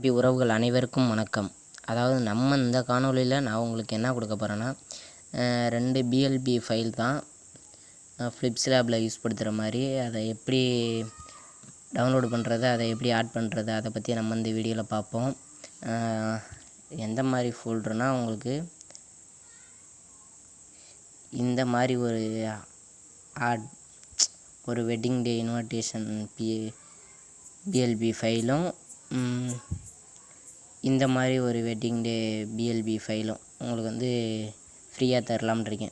உறவுகள் அனைவருக்கும் வணக்கம். அதாவது நம்ம இந்த காணொளியில் நான் உங்களுக்கு என்ன கொடுக்க போகிறேன்னா, 2 பிஎல்பி ஃபைல் தான் ஃப்ளிப்ஸ்லேபில் யூஸ் படுத்துகிற மாதிரி. அதை எப்படி டவுன்லோடு பண்ணுறது, அதை எப்படி ஆட் பண்ணுறது, அதை பற்றி நம்ம இந்த வீடியோவில் பார்ப்போம். எந்த மாதிரி ஃபோல்டர்னால், உங்களுக்கு இந்த மாதிரி ஒரு வெட்டிங் டே இன்விடேஷன் பிஎல்பி ஃபைலும், இந்த மாதிரி ஒரு வெட்டிங் டே பிஎல்பி ஃபைலும் உங்களுக்கு ஃப்ரீயாக தரலாம்னு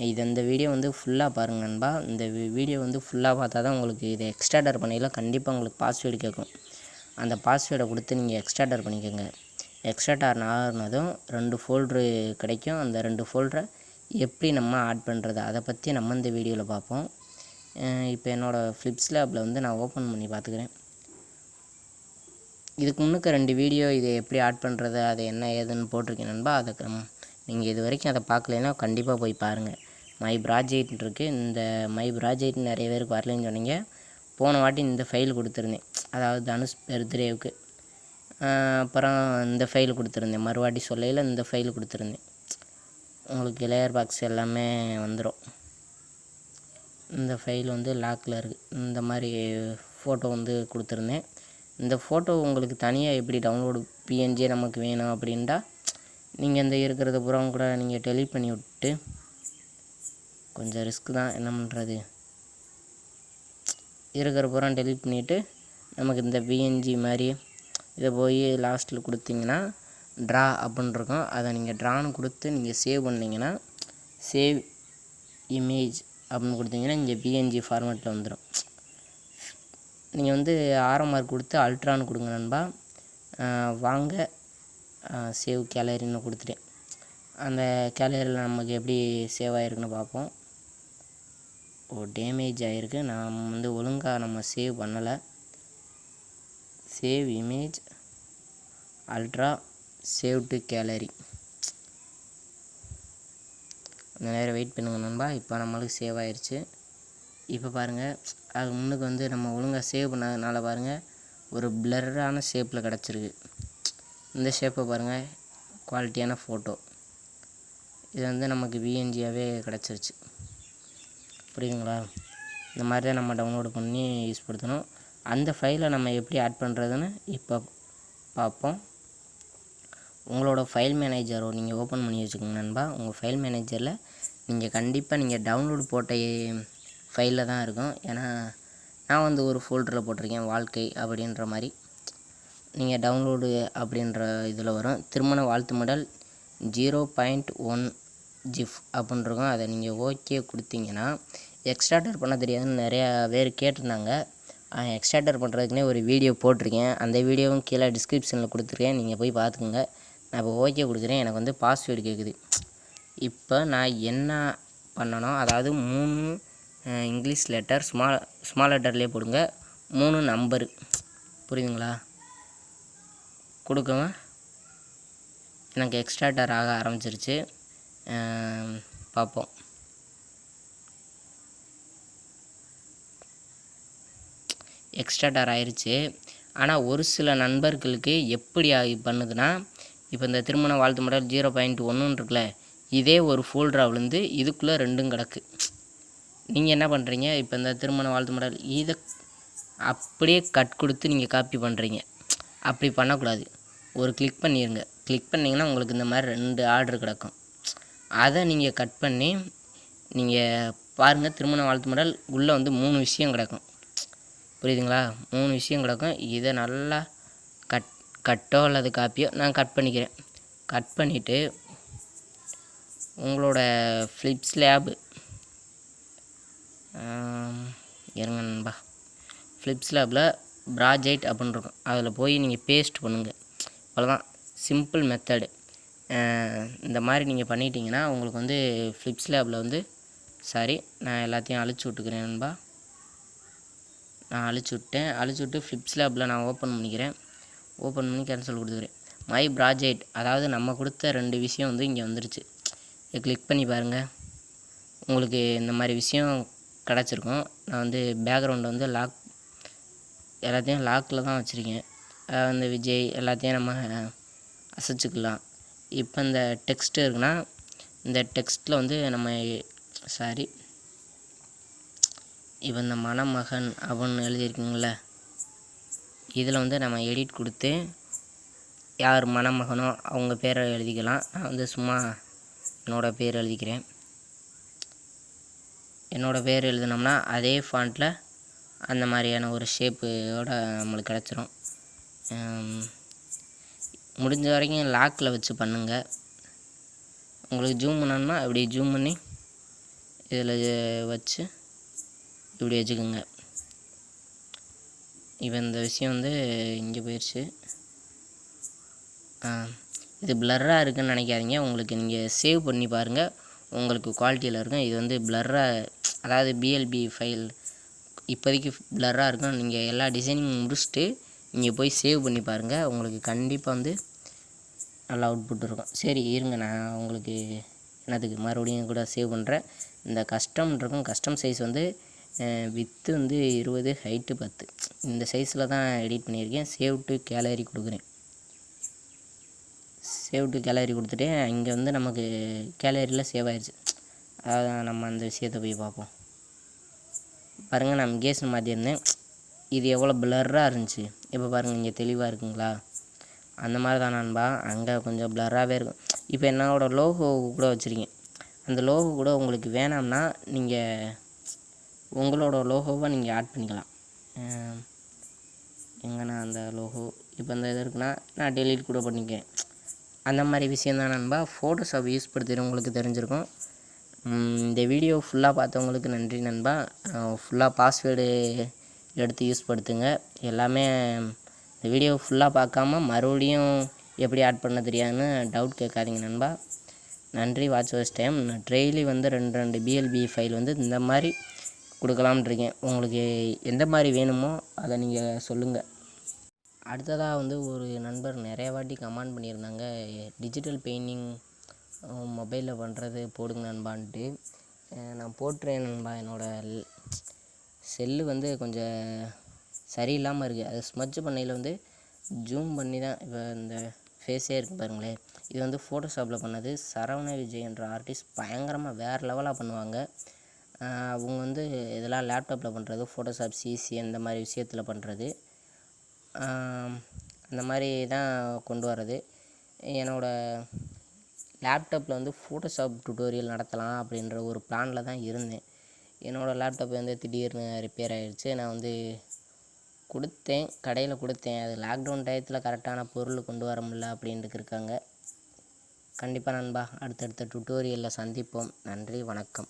இந்த வீடியோ ஃபுல்லாக பாருங்கள் நண்பா. இந்த வீடியோ ஃபுல்லாக பார்த்தா தான் உங்களுக்கு இதை எக்ஸ்ட்ராக்டர் பண்ணிக்கலாம். கண்டிப்பாக உங்களுக்கு பாஸ்வேர்டு கேட்கும். அந்த பாஸ்வேர்டை கொடுத்து நீங்கள் எக்ஸ்ட்ராக்டர் பண்ணிக்கோங்க. எக்ஸ்ட்ராக்டர் ஆனதும் 2 ஃபோல்ட்ரு கிடைக்கும். அந்த 2 ஃபோல்டரை எப்படி நம்ம ஆட் பண்ணுறது, அதை பற்றி நம்ம இந்த வீடியோவில் பார்ப்போம். இப்போ என்னோடய ஃப்ளிப்ஸ்லேபில் நான் ஓப்பன் பண்ணி பார்த்துக்கிறேன். இதுக்கு முன்னுக்கு 2 வீடியோ இதை எப்படி ஆட் பண்ணுறது, அது என்ன ஏதுன்னு போட்டிருக்கேன் நண்பா. அதுக்கு நீங்கள் இது வரைக்கும் அதை பார்க்கலைன்னா கண்டிப்பாக போய் பாருங்கள். மை ப்ராஜெக்ட் இருக்குது. இந்த மை ப்ராஜெக்ட் நிறைய பேருக்கு வரலன்னு சொன்னீங்க. போன வாட்டி இந்த ஃபைல் கொடுத்துருந்தேன், அதாவது தனுஷ் பர்த்டேவுக்கு. அப்புறம் இந்த ஃபைல் கொடுத்துருந்தேன், மறுவாட்டி சொல்லையில் இந்த ஃபைல் கொடுத்துருந்தேன். உங்களுக்கு லேயர் பாக்ஸ் எல்லாமே வந்துடும். இந்த ஃபைல் லாக்கில் இருக்குது. இந்த மாதிரி ஃபோட்டோ கொடுத்துருந்தேன். இந்த ஃபோட்டோ உங்களுக்கு தனியாக எப்படி டவுன்லோடு பிஎன்ஜி நமக்கு வேணும் அப்படின்ட்டா, நீங்கள் இந்த இருக்கிறத பூரா கூட நீங்கள் டெலீட் பண்ணி விட்டு, கொஞ்சம் ரிஸ்க் தான், என்ன பண்ணுறது, இருக்கிற பூரா டெலீட் பண்ணிவிட்டு நமக்கு இந்த பிஎன்ஜி மாதிரி இதை போய் லாஸ்ட்டில் கொடுத்தீங்கன்னா ட்ரா அப்படின்னு இருக்கும். அதை நீங்கள் ட்ரான்னு கொடுத்து நீங்கள் சேவ் பண்ணிங்கன்னா, சேவ் இமேஜ் அப்படின்னு கொடுத்தீங்கன்னா இங்கே பிஎன்ஜி ஃபார்மேட்டில் வந்துடும். நீங்கள் ஆர்எம்ஆர் கொடுத்து அல்ட்ரான்னு கொடுங்க நண்பா. வாங்க சேவ் கேலரின்னு கொடுத்துட்டேன். அந்த கேலரியில் நமக்கு எப்படி சேவ் ஆகிருக்குன்னு பார்ப்போம். டேமேஜ் ஆகிருக்கு. நான் ஒழுங்காக நம்ம சேவ் பண்ணலை. Save image ultra save to gallery. அந்த நேரம் வெயிட் பண்ணுங்க நண்பா. இப்போ நம்மளுக்கு சேவ் ஆயிடுச்சு. இப்போ பாருங்கள், அது முன்னுக்கு நம்ம ஒழுங்காக சேவ் பண்ணாதனால பாருங்கள் ஒரு பிளரான ஷேப்பில் கிடச்சிருக்கு. இந்த ஷேப்பை பாருங்கள், குவாலிட்டியான ஃபோட்டோ. இது நமக்கு பிஎன்ஜியாகவே கிடச்சிருச்சு. புரியுதுங்களா? இந்த மாதிரி தான் நம்ம டவுன்லோடு பண்ணி யூஸ் படுத்தணும். அந்த ஃபைலை நம்ம எப்படி ஆட் பண்ணுறதுன்னு இப்போ பார்ப்போம். உங்களோட ஃபைல் மேனேஜரை நீங்கள் ஓப்பன் பண்ணி வச்சுக்கோங்க நண்பா. உங்கள் ஃபைல் மேனேஜரில் நீங்கள் கண்டிப்பாக நீங்கள் டவுன்லோடு போட்ட ஃபைலில் தான் இருக்கும். ஏன்னா நான் ஒரு ஃபோல்டரில் போட்டிருக்கேன், வாழ்க்கை அப்படின்ற மாதிரி. நீங்கள் டவுன்லோடு அப்படின்ற இதில் வரும். திருமண வாழ்த்து மடல் 0.1 ஜிஃப் அப்படின்னு இருக்கும். அதை நீங்கள் ஓகே கொடுத்தீங்கன்னா, எக்ஸ்ட்ராக்டர் பண்ண தெரியாதுன்னு நிறையா பேர் கேட்டிருந்தாங்க. எக்ஸ்ட்ராக்டர் பண்ணுறதுக்குனே ஒரு வீடியோ போட்டிருக்கேன். அந்த வீடியோவும் கீழே டிஸ்கிரிப்ஷனில் கொடுத்துருக்கேன், நீங்கள் போய் பார்த்துக்குங்க. நான் இப்போ ஓகே கொடுக்குறேன். எனக்கு பாஸ்வேர்டு கேட்குது. இப்போ நான் என்ன பண்ணணும், அதாவது 3 இங்கிலீஷ் லெட்டர் ஸ்மால் லெட்டர்லேயே போடுங்க, 3 நம்பரு. புரியுதுங்களா? கொடுக்கங்க. எனக்கு எக்ஸ்ட்ராக்டர் ஆக ஆரம்பிச்சிருச்சு. பார்ப்போம். எக்ஸ்ட்ராக்டர் ஆயிடுச்சு. ஆனால் ஒரு சில நண்பர்களுக்கு எப்படி பண்ணுதுன்னா, இப்போ இந்த திருமண வாழ்த்து மடல் 0.1 இருக்குல்ல, இதே ஒரு ஃபோல்டராக விழுந்து இதுக்குள்ளே 2ம் கிடக்கு. நீங்கள் என்ன பண்ணுறீங்க, இப்போ இந்த திருமண வாழ்த்து மடல் இதை அப்படியே கட் கொடுத்து நீங்கள் காப்பி பண்ணுறீங்க. அப்படி பண்ணக்கூடாது. ஒரு கிளிக் பண்ணிடுங்க. கிளிக் பண்ணிங்கன்னா உங்களுக்கு இந்த மாதிரி 2 ஆர்டர் கிடக்கும். அதை நீங்கள் கட் பண்ணி நீங்கள் பாருங்கள். திருமண வாழ்த்து மடல் உள்ளே 3 விஷயம் கிடக்கும். புரியுதுங்களா? 3 விஷயம் கிடக்கும். இதை நல்லா கட்டோ அல்லது காப்பியோ நான் கட் பண்ணிக்கிறேன். கட் பண்ணிவிட்டு உங்களோட ஃப்ளிப்ஸ்லேப் இருங்க நண்பா, ஃப்ளிப்ஸ்லேபில் ப்ராஜெக்ட் அப்படின்னு இருக்கும். அதில் போய் நீங்கள் பேஸ்ட் பண்ணுங்கள். அவ்வளோதான், சிம்பிள் மெத்தடு. இந்த மாதிரி நீங்கள் பண்ணிட்டீங்கன்னா உங்களுக்கு ஃப்ளிப்ஸ்லேபில் சாரி, நான் எல்லாத்தையும் அழிச்சு விட்டுக்கிறேன் நண்பா. நான் அழிச்சு விட்டு ஃப்ளிப்ஸ்லேபில் நான் ஓப்பன் பண்ணிக்கிறேன். ஓப்பன் பண்ணி கேன்சல் கொடுத்துக்கிறேன். மை ப்ராஜெக்ட், அதாவது நம்ம கொடுத்த 2 விஷயம் இங்கே வந்துருச்சு. இதை கிளிக் பண்ணி பாருங்கள். உங்களுக்கு இந்த மாதிரி விஷயம் கிடச்சிருக்கும். நான் பேக்ரவுண்டை லாக், எல்லாத்தையும் லாக்கில் தான் வச்சுருக்கேன். அந்த விஜய் எல்லாத்தையும் நம்ம அசைச்சிக்கலாம். இப்போ இந்த டெக்ஸ்ட் இருக்குன்னா இந்த டெக்ஸ்ட்டில் வந்து நம்ம இப்போ இந்த மணமகன் அப்படின்னு எழுதியிருக்குங்கள, இதில் வந்து நம்ம எடிட் கொடுத்து யார் மணமகனோ அவங்க பேரை எழுதிக்கலாம். நான் வந்து சும்மா என்னோடய பேர் எழுதிக்கிறேன். என்னோடய பேர் எழுதினோம்னா அதே ஃபாண்ட்டில் அந்த மாதிரியான ஒரு ஷேப்போட நம்மளுக்கு கிடச்சிரும். முடிஞ்ச வரைக்கும் லாக்கில் வச்சு பண்ணுங்கள். உங்களுக்கு ஜூம் பண்ணணும்னா இப்படி ஜூம் பண்ணி இதில் வச்சு இப்படி வச்சுக்கோங்க. இப்போ இந்த விஷயம் வந்து இங்கே போயிடுச்சு. இது பிளர்ராக இருக்குதுன்னு நினைக்காதீங்க. உங்களுக்கு நீங்கள் சேவ் பண்ணி பாருங்கள், உங்களுக்கு குவாலிட்டியில் இருக்கும். இது வந்து பிளர்ராக, அதாவது பிஎல்பி ஃபைல் இப்போதைக்கு பிளர்ராக இருக்கும். நீங்கள் எல்லா டிசைனிங் முடிச்சுட்டு நீங்கள் போய் சேவ் பண்ணி பாருங்கள், உங்களுக்கு கண்டிப்பாக வந்து நல்லா அவுட்புட் இருக்கும். சரி இருங்க, நான் உங்களுக்கு என்னதுக்கு மறுபடியும் கூட சேவ் பண்ணுறேன். இந்த கஸ்டம் இருக்கும். கஸ்டம் சைஸ் வந்து வித்து வந்து 20, ஹைட்டு 10. இந்த சைஸில் தான் எடிட் பண்ணியிருக்கேன். சேவ் டு கேலரி கொடுக்குறேன். சேவ் டு கேலரி கொடுத்துட்டு இங்கே வந்து நமக்கு கேலரியில் சேவ் ஆயிடுச்சு. அதான் நம்ம அந்த விஷயத்தை போய் பார்ப்போம். பாருங்கள், நான் முகேஷ்னு மாற்றிருந்தேன். இது எவ்வளோ பிளர்ராக இருந்துச்சு. இப்போ பாருங்கள், இங்கே தெளிவாக இருக்குங்களா? அந்த மாதிரி தான் நண்பா, அங்கே கொஞ்சம் பிளர்ராகவே இருக்கும். இப்போ என்னோடய லோகோ கூட வச்சுருக்கேன். அந்த லோகோ கூட உங்களுக்கு வேணாம்னா நீங்கள் உங்களோட லோகோவை நீங்கள் ஆட் பண்ணிக்கலாம். எங்கன்னா அந்த லோகோ இப்போ இந்த இது இருக்குன்னா நான் டெலீட் கூட பண்ணிக்கிறேன். அந்த மாதிரி விஷயந்தான் நண்பா. ஃபோட்டோஷாப் யூஸ் படுத்துகிற உங்களுக்கு தெரிஞ்சிருக்கும். இந்த வீடியோ ஃபுல்லாக பார்த்தவங்களுக்கு நன்றி நண்பா. ஃபுல்லாக பாஸ்வேர்டு எடுத்து யூஸ் படுத்துங்க. எல்லாமே இந்த வீடியோ ஃபுல்லாக பார்க்காம மறுபடியும் எப்படி ஆட் பண்ண தெரியாதுன்னு டவுட் கேட்காதீங்க நண்பா. நன்றி. Watch watch time. நான் டெய்லி வந்து 2 பிஎல்பி ஃபைல் வந்து இந்த மாதிரி கொடுக்கலாம்னு இருக்கேன். உங்களுக்கு எந்த மாதிரி வேணுமோ அதை நீங்கள் சொல்லுங்கள். அடுத்ததாக வந்து ஒரு நண்பர் நிறைய வாட்டி கமெண்ட் பண்ணியிருந்தாங்க, டிஜிட்டல் பெயிண்டிங் மொபைலில் பண்ணுறது போடுங்க நண்பான்ட்டு. நான் போட்டுறேன் நண்பா. என்னோடய செல்லு வந்து கொஞ்சம் சரியில்லாமல் இருக்குது. அது ஸ்மட்ச் பண்ணையில் வந்து ஜூம் பண்ணி தான் இப்போ இந்த ஃபேஸே இருக்குது பாருங்களேன். இது வந்து ஃபோட்டோஷாப்பில் பண்ணது. சரவண விஜய் என்ற ஆர்டிஸ்ட் பயங்கரமாக வேறு லெவலாக பண்ணுவாங்க. அவங்க வந்து இதெல்லாம் லேப்டாப்பில் பண்ணுறது, ஃபோட்டோஷாப் சிசி அந்த மாதிரி விஷயத்தில் பண்ணுறது. அந்த மாதிரி தான் கொண்டு வர்றது. என்னோடய லேப்டாப்பில் வந்து ஃபோட்டோஷாப் டுட்டோரியல் நடத்தலாம் அப்படின்ற ஒரு பிளானில் தான் இருந்தேன். என்னோடய லேப்டாப் வந்து திடீர்னு ரிப்பேர் ஆகிடுச்சு. நான் வந்து கடையில் கொடுத்தேன். அது லாக்டவுன் டயத்தில் கரெக்டான பொருள் கொண்டு வர முடியல அப்படின்ட்டு இருக்காங்க. கண்டிப்பாக நண்பா, அடுத்தடுத்த டுட்டோரியலில் சந்திப்போம். நன்றி, வணக்கம்.